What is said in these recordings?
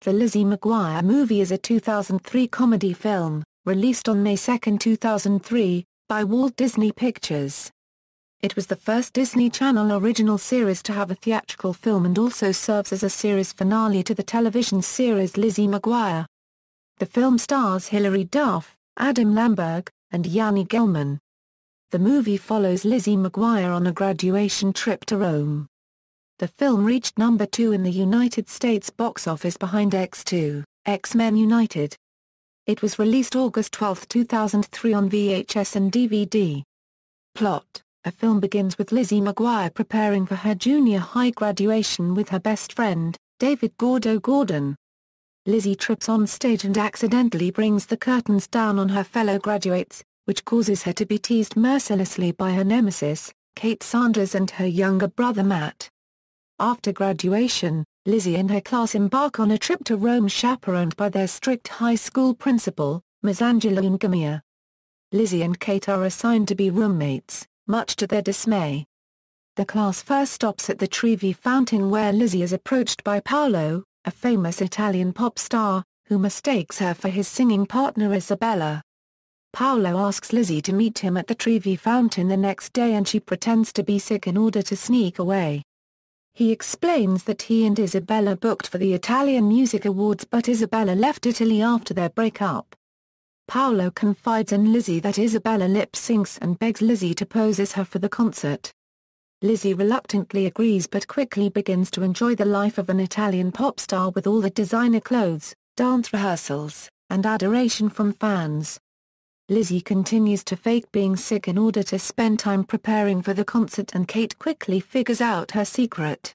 The Lizzie McGuire Movie is a 2003 comedy film, released on May 2, 2003, by Walt Disney Pictures. It was the first Disney Channel original series to have a theatrical film and also serves as a series finale to the television series Lizzie McGuire. The film stars Hilary Duff, Adam Lamberg, and Yani Gellman. The movie follows Lizzie McGuire on a graduation trip to Rome. The film reached number 2 in the United States box office behind X2, X-Men United. It was released August 12, 2003 on VHS and DVD. Plot: a film begins with Lizzie McGuire preparing for her junior high graduation with her best friend, David "Gordo" Gordon. Lizzie trips on stage and accidentally brings the curtains down on her fellow graduates, which causes her to be teased mercilessly by her nemesis, Kate Sanders, and her younger brother Matt. After graduation, Lizzie and her class embark on a trip to Rome chaperoned by their strict high school principal, Ms. Angela Ungomia. Lizzie and Kate are assigned to be roommates, much to their dismay. The class first stops at the Trevi Fountain where Lizzie is approached by Paolo, a famous Italian pop star, who mistakes her for his singing partner Isabella. Paolo asks Lizzie to meet him at the Trevi Fountain the next day and she pretends to be sick in order to sneak away. He explains that he and Isabella booked for the Italian Music Awards but Isabella left Italy after their breakup. Paolo confides in Lizzie that Isabella lip-syncs and begs Lizzie to pose as her for the concert. Lizzie reluctantly agrees but quickly begins to enjoy the life of an Italian pop star with all the designer clothes, dance rehearsals, and adoration from fans. Lizzie continues to fake being sick in order to spend time preparing for the concert and Kate quickly figures out her secret.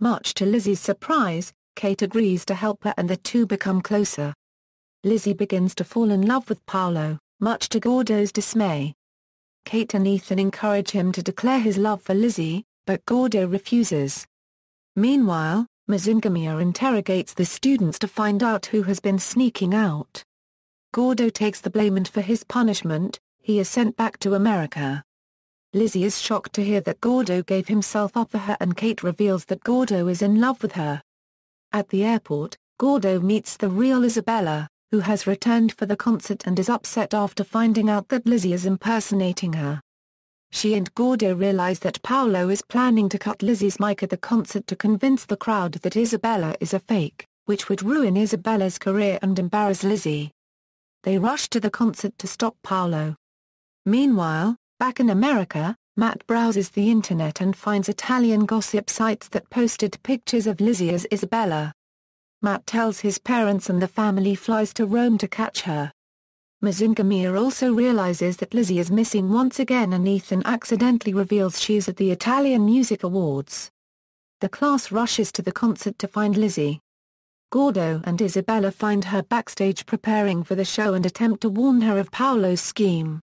Much to Lizzie's surprise, Kate agrees to help her and the two become closer. Lizzie begins to fall in love with Paolo, much to Gordo's dismay. Kate and Ethan encourage him to declare his love for Lizzie, but Gordo refuses. Meanwhile, Ms. Ungomia interrogates the students to find out who has been sneaking out. Gordo takes the blame and for his punishment, he is sent back to America. Lizzie is shocked to hear that Gordo gave himself up for her and Kate reveals that Gordo is in love with her. At the airport, Gordo meets the real Isabella, who has returned for the concert and is upset after finding out that Lizzie is impersonating her. She and Gordo realize that Paolo is planning to cut Lizzie's mic at the concert to convince the crowd that Isabella is a fake, which would ruin Isabella's career and embarrass Lizzie. They rush to the concert to stop Paolo. Meanwhile, back in America, Matt browses the internet and finds Italian gossip sites that posted pictures of Lizzie as Isabella. Matt tells his parents and the family flies to Rome to catch her. Ms. Ungomia also realizes that Lizzie is missing once again and Ethan accidentally reveals she is at the Italian Music Awards. The class rushes to the concert to find Lizzie. Gordo and Isabella find her backstage preparing for the show and attempt to warn her of Paolo's scheme.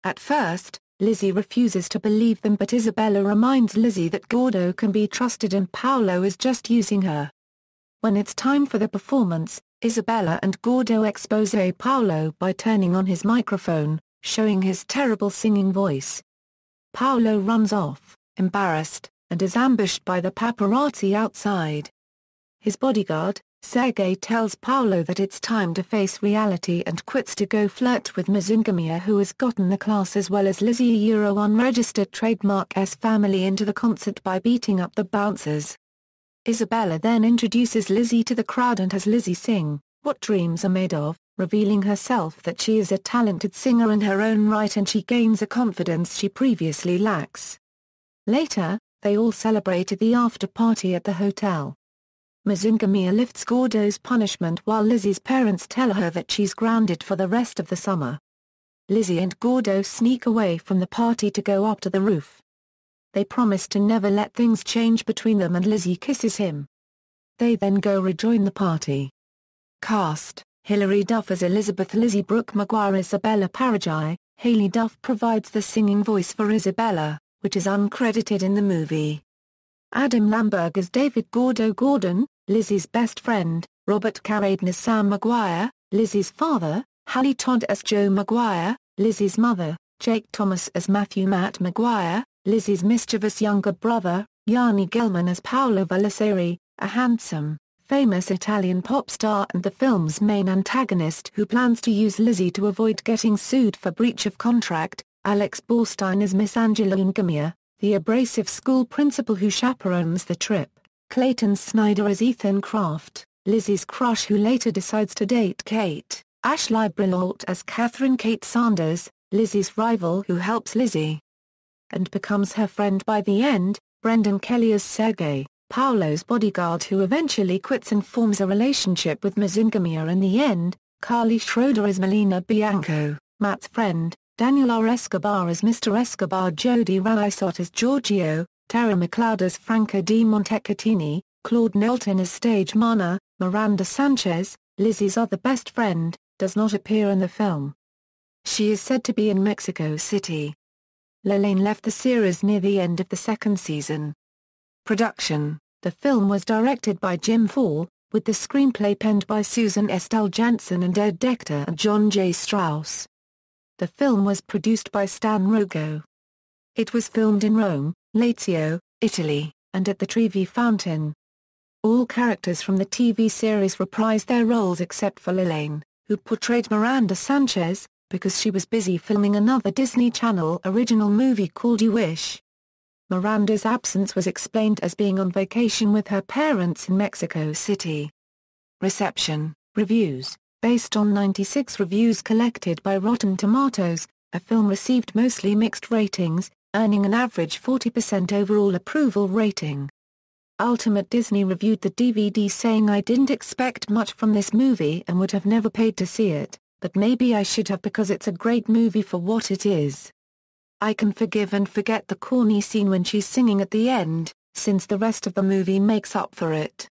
At first, Lizzie refuses to believe them but Isabella reminds Lizzie that Gordo can be trusted and Paolo is just using her. When it's time for the performance, Isabella and Gordo expose Paolo by turning on his microphone, showing his terrible singing voice. Paolo runs off, embarrassed, and is ambushed by the paparazzi outside. His bodyguard, Sergei, tells Paolo that it's time to face reality and quits to go flirt with Ms. Ungomia who has gotten the class as well as Lizzie unregistered trademark S family into the concert by beating up the bouncers. Isabella then introduces Lizzie to the crowd and has Lizzie sing, "What Dreams Are Made Of," revealing herself that she is a talented singer in her own right and she gains a confidence she previously lacks. Later, they all celebrate at the after-party at the hotel. Ms. Ungomia lifts Gordo's punishment while Lizzie's parents tell her that she's grounded for the rest of the summer. Lizzie and Gordo sneak away from the party to go up to the roof. They promise to never let things change between them and Lizzie kisses him. They then go rejoin the party. Cast: Hilary Duff as Elizabeth, Lizzie Brooke McGuire, Isabella Paragi. Haley Duff provides the singing voice for Isabella, which is uncredited in the movie. Adam Lamberg as David "Gordo" Gordon, Lizzie's best friend. Robert Carradine as Sam McGuire, Lizzie's father. Hallie Todd as Joe McGuire, Lizzie's mother. Jake Thomas as Matthew "Matt" McGuire, Lizzie's mischievous younger brother. Yani Gellman as Paolo Valliseri, a handsome, famous Italian pop star and the film's main antagonist who plans to use Lizzie to avoid getting sued for breach of contract. Alex Borstein as Miss Angela Ungamia, the abrasive school principal who chaperones the trip. Clayton Snyder as Ethan Kraft, Lizzie's crush who later decides to date Kate. Ashley Brillolt as Catherine Kate Sanders, Lizzie's rival who helps Lizzie and becomes her friend by the end. Brendan Kelly as Sergei, Paolo's bodyguard who eventually quits and forms a relationship with Ms. Ungamia in the end. Carly Schroeder as Melina Bianco, Matt's friend. Daniel R. Escobar as Mr. Escobar. Jody Raisot as Giorgio, Tara McLeod as Franca di Montecatini, Claude Knowlton as Stage Mana. Miranda Sanchez, Lizzie's other best friend, does not appear in the film. She is said to be in Mexico City. Lalaine left the series near the end of the second season. Production: the film was directed by Jim Fall, with the screenplay penned by Susan Estelle Jansen and Ed Decter and John J. Strauss. The film was produced by Stan Rogo. It was filmed in Rome, Lazio, Italy, and at the Trevi Fountain. All characters from the TV series reprised their roles except for Lalaine, who portrayed Miranda Sanchez, because she was busy filming another Disney Channel original movie called You Wish. Miranda's absence was explained as being on vacation with her parents in Mexico City. Reception, reviews. Based on 96 reviews collected by Rotten Tomatoes, the film received mostly mixed ratings, earning an average 40% overall approval rating. Ultimate Disney reviewed the DVD saying, "I didn't expect much from this movie and would have never paid to see it, but maybe I should have because it's a great movie for what it is. I can forgive and forget the corny scene when she's singing at the end, since the rest of the movie makes up for it.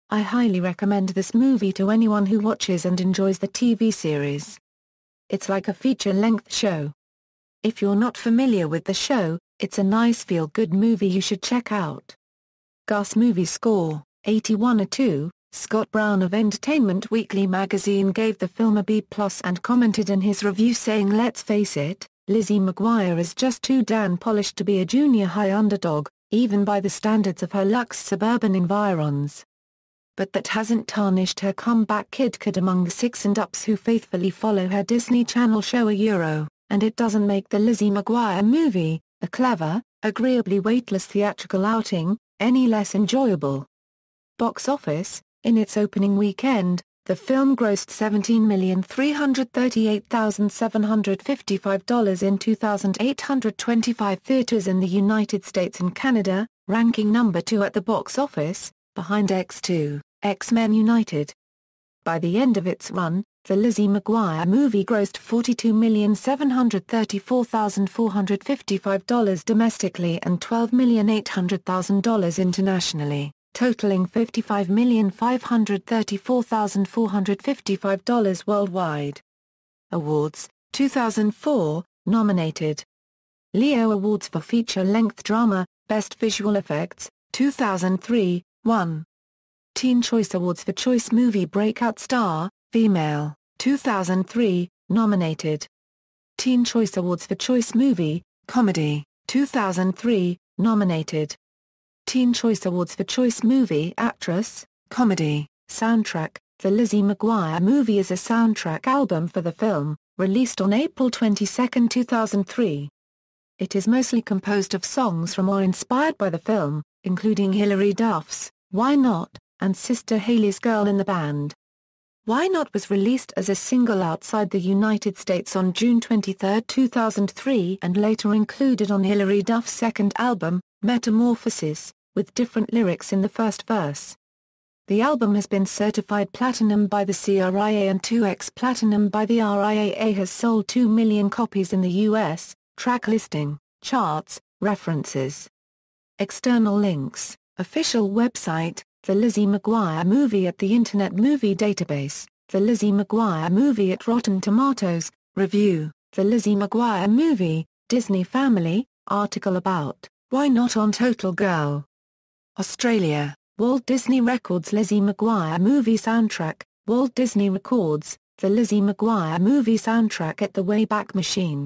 I highly recommend this movie to anyone who watches and enjoys the TV series. It's like a feature-length show. If you're not familiar with the show, it's a nice feel-good movie you should check out." Gus Movie Score, 81/2, Scott Brown of Entertainment Weekly magazine gave the film a B+ and commented in his review saying, "Let's face it, Lizzie McGuire is just too damn polished to be a junior high underdog, even by the standards of her luxe suburban environs. But that hasn't tarnished her comeback kid among the six-and-ups who faithfully follow her Disney Channel show and it doesn't make the Lizzie McGuire movie, a clever, agreeably weightless theatrical outing, any less enjoyable." Box office: in its opening weekend, the film grossed $17,338,755 in 2,825 theaters in the United States and Canada, ranking number 2 at the box office, behind X2, X-Men United. By the end of its run, the Lizzie McGuire movie grossed $42,734,455 domestically and $12,800,000 internationally, totaling $55,534,455 worldwide. Awards: 2004, nominated. Leo Awards for Feature-Length Drama, Best Visual Effects, 2003, 1. Teen Choice Awards for Choice Movie Breakout Star, Female, 2003, nominated. Teen Choice Awards for Choice Movie, Comedy, 2003, nominated. Teen Choice Awards for Choice Movie Actress, Comedy, Soundtrack. The Lizzie McGuire Movie is a soundtrack album for the film, released on April 22, 2003. It is mostly composed of songs from or inspired by the film, including Hilary Duff's "Why Not" and Sister Hailey's "Girl in the Band." "Why Not" was released as a single outside the United States on June 23, 2003 and later included on Hilary Duff's second album, Metamorphosis, with different lyrics in the first verse. The album has been certified platinum by the CRIA and 2x platinum by the RIAA. Has sold 2 million copies in the U.S. Track listing, charts, references. External links: official website, The Lizzie McGuire Movie at the Internet Movie Database, The Lizzie McGuire Movie at Rotten Tomatoes, review, The Lizzie McGuire Movie, Disney Family, article about, Why Not on Total Girl. Australia, Walt Disney Records Lizzie McGuire Movie Soundtrack, Walt Disney Records, The Lizzie McGuire Movie Soundtrack at the Wayback Machine.